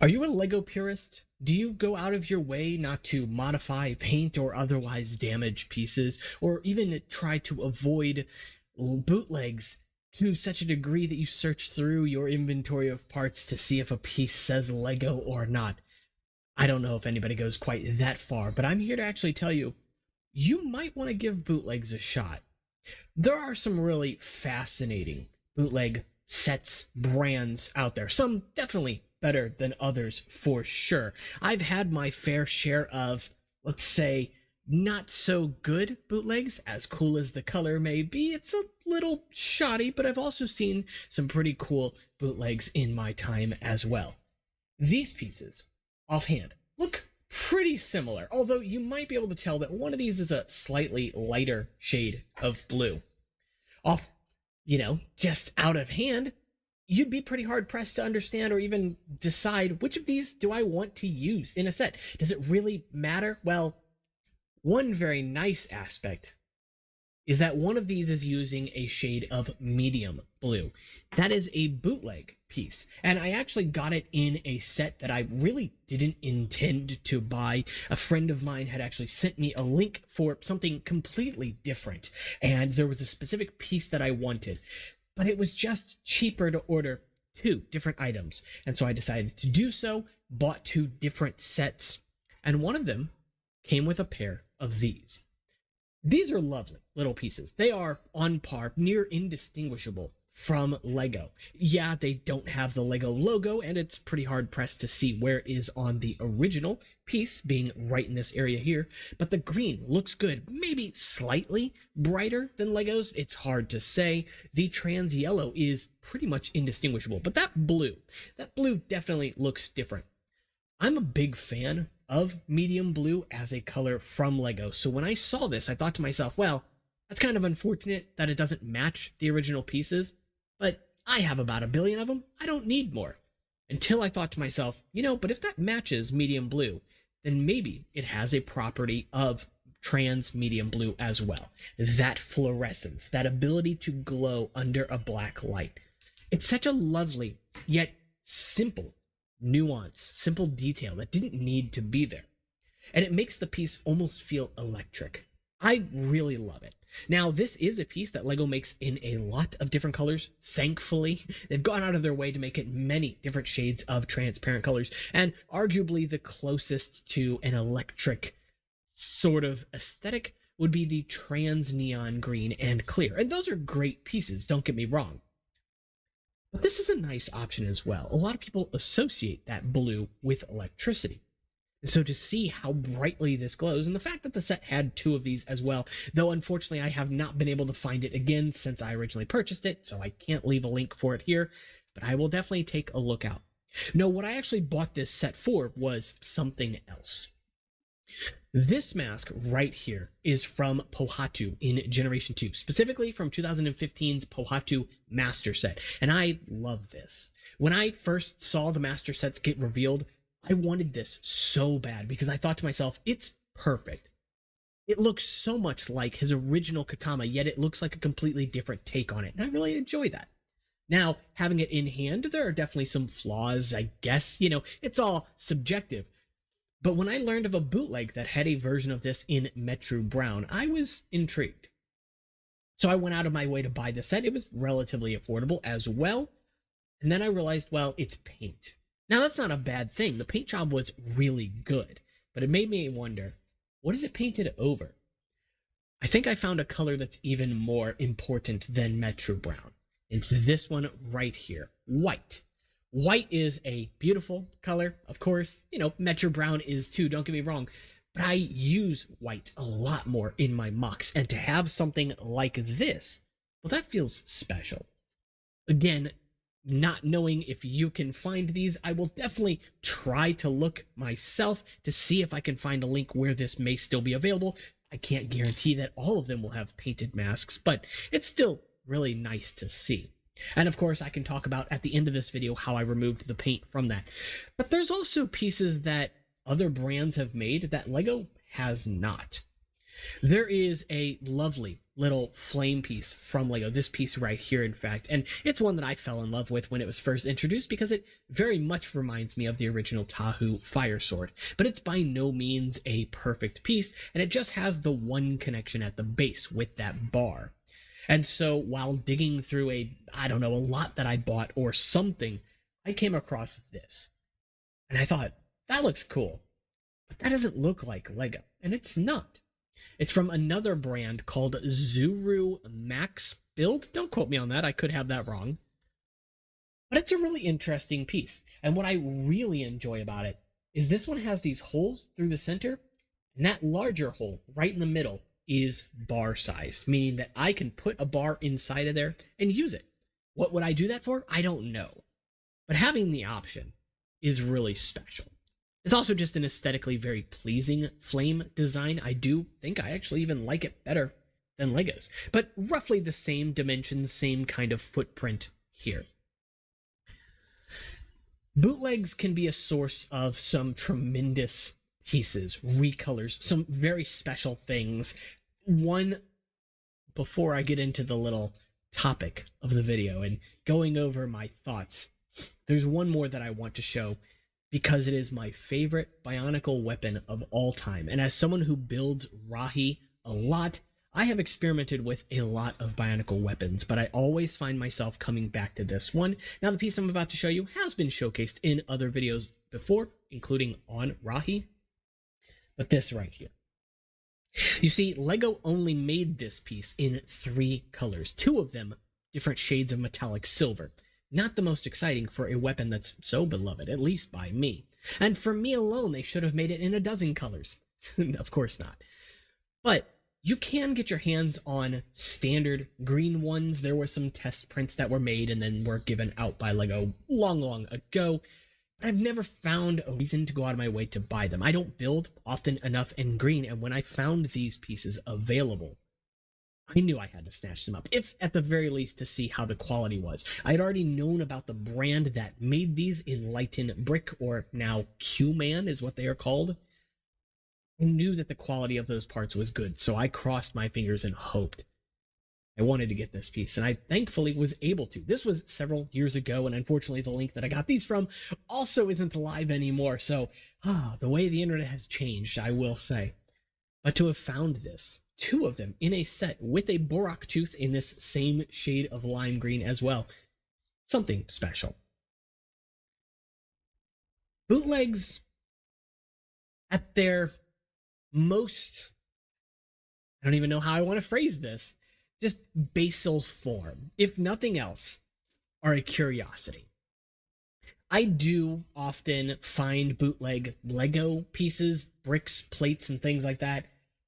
Are you a Lego purist? Do you go out of your way not to modify, paint, or otherwise damage pieces, or even try to avoid bootlegs to such a degree that you search through your inventory of parts to see if a piece says Lego or not? I don't know if anybody goes quite that far, but I'm here to actually tell you, you might want to give bootlegs a shot. There are some really fascinating bootleg sets, brands out there. Some definitely better than others for sure. I've had my fair share of, let's say, not so good bootlegs. As cool as the color may be, it's a little shoddy, but I've also seen some pretty cool bootlegs in my time as well. These pieces, offhand, look pretty similar, although you might be able to tell that one of these is a slightly lighter shade of blue. Just out of hand, you'd be pretty hard pressed to understand or even decide which of these do I want to use in a set. Does it really matter? Well, one very nice aspect is that one of these is using a shade of medium blue. That is a bootleg piece, and I actually got it in a set that I really didn't intend to buy. A friend of mine had actually sent me a link for something completely different, and there was a specific piece that I wanted, but it was just cheaper to order two different items, and so I decided to do so, bought two different sets, and one of them came with a pair of these. These are lovely little pieces. They are on par, near indistinguishable from Lego. Yeah, they don't have the Lego logo, and it's pretty hard pressed to see where it is on the original piece, being right in this area here, but the green looks good, maybe slightly brighter than Lego's. It's hard to say. The trans yellow is pretty much indistinguishable, but that blue definitely looks different. I'm a big fan of medium blue as a color from Lego, so when I saw this, I thought to myself, well, that's kind of unfortunate that it doesn't match the original pieces, but I have about 1 billion of them. I don't need more. Until I thought to myself, but if that matches medium blue, then maybe it has a property of trans medium blue as well. That fluorescence, that ability to glow under a black light. It's such a lovely, yet simple nuance, simple detail that didn't need to be there. And it makes the piece almost feel electric. I really love it. Now, this is a piece that Lego makes in a lot of different colors. Thankfully, they've gone out of their way to make it many different shades of transparent colors, and arguably the closest to an electric sort of aesthetic would be the trans neon green and clear. And those are great pieces, don't get me wrong. But this is a nice option as well. A lot of people associate that blue with electricity. So to see how brightly this glows, and the fact that the set had two of these as well, though unfortunately I have not been able to find it again since I originally purchased it, so I can't leave a link for it here, but I will definitely take a look out. No, what I actually bought this set for was something else. This mask right here is from Pohatu in Generation 2, specifically from 2015's Pohatu Master Set, and I love this. When I first saw the Master Sets get revealed, I wanted this so bad because I thought to myself, it's perfect. It looks so much like his original Kakama, yet it looks like a completely different take on it, and I really enjoy that. Now, having it in hand, there are definitely some flaws, I guess. It's all subjective. But when I learned of a bootleg that had a version of this in Metro Brown, I was intrigued. So I went out of my way to buy the set. It was relatively affordable as well. And then I realized, well, it's paint. Now, that's not a bad thing. The paint job was really good, but it made me wonder, what is it painted over? I think I found a color that's even more important than Metro Brown. It's this one right here, white. White is a beautiful color, of course. Metro Brown is too, don't get me wrong, but I use white a lot more in my mocks, and to have something like this, well, that feels special. Again, not knowing if you can find these, I will definitely try to look myself to see if I can find a link where this may still be available. I can't guarantee that all of them will have painted masks, but it's still really nice to see. And of course, I can talk about at the end of this video how I removed the paint from that. But there's also pieces that other brands have made that Lego has not. There is a lovely little flame piece from Lego, this piece right here, in fact, and it's one that I fell in love with when it was first introduced because it very much reminds me of the original Tahu fire sword, but it's by no means a perfect piece, and it just has the one connection at the base with that bar. And so while digging through a lot that I bought or something, I came across this, and I thought, that looks cool, but that doesn't look like Lego, and it's not. It's from another brand called Zuru Max Build. Don't quote me on that. I could have that wrong. But it's a really interesting piece. And what I really enjoy about it is this one has these holes through the center. And that larger hole right in the middle is bar sized, meaning that I can put a bar inside of there and use it. What would I do that for? I don't know. But having the option is really special. It's also just an aesthetically very pleasing flame design. I do think I actually even like it better than Legos, but roughly the same dimensions, same kind of footprint here. Bootlegs can be a source of some tremendous pieces, recolors, some very special things. One, before I get into the little topic of the video and going over my thoughts, there's one more that I want to show because it is my favorite Bionicle weapon of all time. And as someone who builds Rahi a lot, I have experimented with a lot of Bionicle weapons, but I always find myself coming back to this one. Now, the piece I'm about to show you has been showcased in other videos before, including on Rahi, but this right here. You see, Lego only made this piece in 3 colors, 2 of them different shades of metallic silver. Not the most exciting for a weapon that's so beloved, at least by me. And for me alone, they should have made it in a dozen colors. Of course not. But you can get your hands on standard green ones. There were some test prints that were made and then were given out by Lego long ago. But I've never found a reason to go out of my way to buy them. I don't build often enough in green, and when I found these pieces available, I knew I had to snatch them up, if at the very least to see how the quality was. I had already known about the brand that made these, Enlighten Brick, or now Q-Man is what they are called. I knew that the quality of those parts was good, so I crossed my fingers and hoped. I wanted to get this piece, and I thankfully was able to. This was several years ago, and unfortunately the link that I got these from also isn't live anymore, so the way the internet has changed, I will say. But to have found this, 2 of them in a set with a Borak tooth in this same shade of lime green as well. Something special. Bootlegs, at their most, I don't even know how I want to phrase this, just basal form, if nothing else, are a curiosity. I do often find bootleg Lego pieces, bricks, plates, and things like that.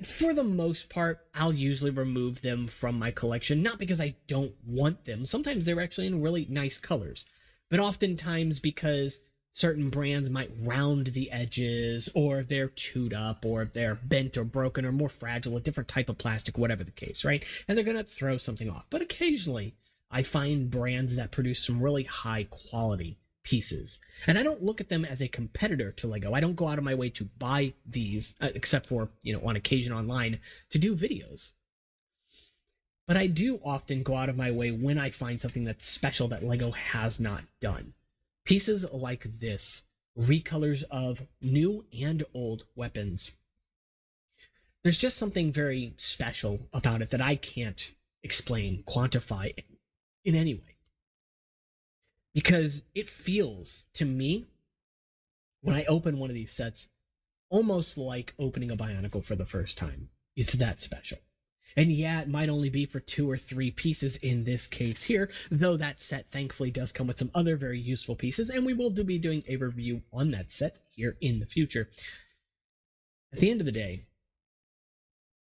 For the most part, I'll usually remove them from my collection, not because I don't want them. Sometimes they're actually in really nice colors, but oftentimes because certain brands might round the edges, or they're chewed up, or they're bent or broken or more fragile, a different type of plastic, whatever the case, right? And they're going to throw something off. But occasionally, I find brands that produce some really high quality pieces. And I don't look at them as a competitor to Lego. I don't go out of my way to buy these, except for, on occasion online, to do videos. But I do often go out of my way when I find something that's special that Lego has not done. Pieces like this, recolors of new and old weapons. There's just something very special about it that I can't explain, quantify in any way. Because it feels, to me, when I open one of these sets, almost like opening a Bionicle for the first time. It's that special. And yeah, it might only be for 2 or 3 pieces in this case here, though that set thankfully does come with some other very useful pieces, and we will be doing a review on that set here in the future. At the end of the day,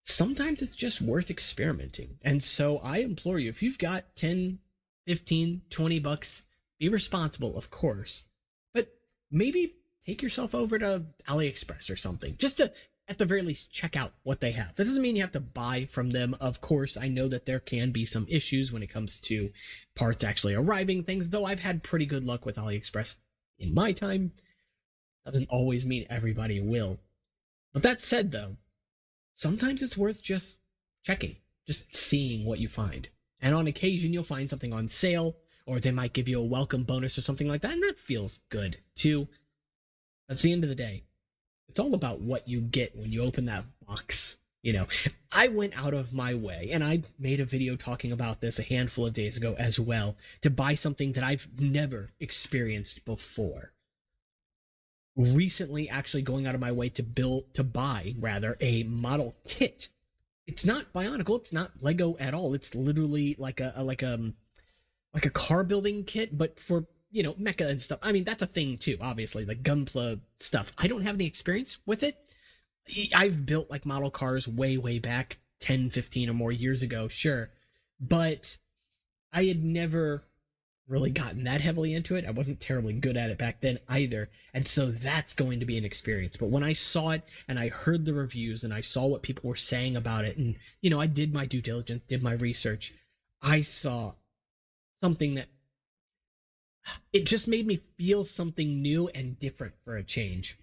sometimes it's just worth experimenting. And so I implore you, if you've got 10, 15, 20 bucks, be responsible, of course, but maybe take yourself over to AliExpress or something, just to, at the very least, check out what they have. That doesn't mean you have to buy from them. Of course, I know that there can be some issues when it comes to parts actually arriving, things, though I've had pretty good luck with AliExpress in my time. Doesn't always mean everybody will. But that said, though, sometimes it's worth just checking, just seeing what you find. And on occasion, you'll find something on sale, or they might give you a welcome bonus or something like that, and that feels good too. At the end of the day, it's all about what you get when you open that box. You know, I went out of my way, and I made a video talking about this a handful of days ago as well, to buy something that I've never experienced before. Recently, actually going out of my way to buy a model kit. It's not Bionicle, it's not Lego at all. It's literally like a car building kit, but for, you know, mecha and stuff. I mean, that's a thing too, obviously, like Gunpla stuff. I don't have any experience with it. I've built like model cars way back 10, 15 or more years ago, sure. But I had never really gotten that heavily into it. I wasn't terribly good at it back then either. And so that's going to be an experience. But when I saw it and I heard the reviews and I saw what people were saying about it, and, you know, I did my due diligence, did my research, I saw something that it just made me feel something new and different for a change.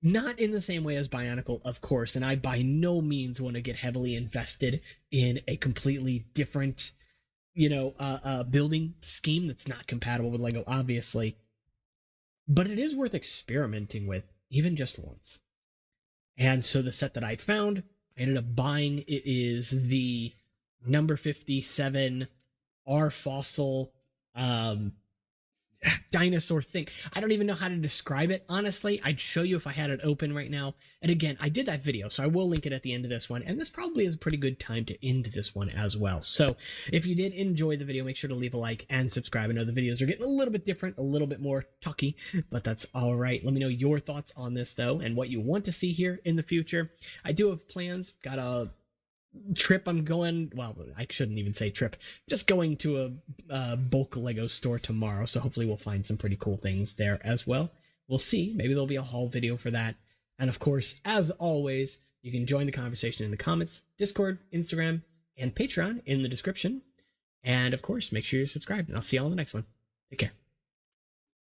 Not in the same way as Bionicle, of course, and I by no means want to get heavily invested in a completely different, you know, building scheme that's not compatible with Lego, obviously. But it is worth experimenting with, even just once. And so the set that I found, I ended up buying. It is the number 57 R Fossil dinosaur thing. I don't even know how to describe it, honestly. I'd show you if I had it open right now. And again, I did that video, so I will link it at the end of this one, and this probably is a pretty good time to end this one as well. So if you did enjoy the video, make sure to leave a like and subscribe. I know the videos are getting a little bit different, a little bit more talky, but that's all right. Let me know your thoughts on this though, and what you want to see here in the future. I do have plans. Got a trip I'm going, well, I shouldn't even say trip, just going to a bulk Lego store tomorrow, so hopefully we'll find some pretty cool things there as well. We'll see. Maybe there'll be a haul video for that. And of course, as always, you can join the conversation in the comments, Discord, Instagram, and Patreon in the description. And of course, make sure you're subscribed, and I'll see you all in the next one. Take care.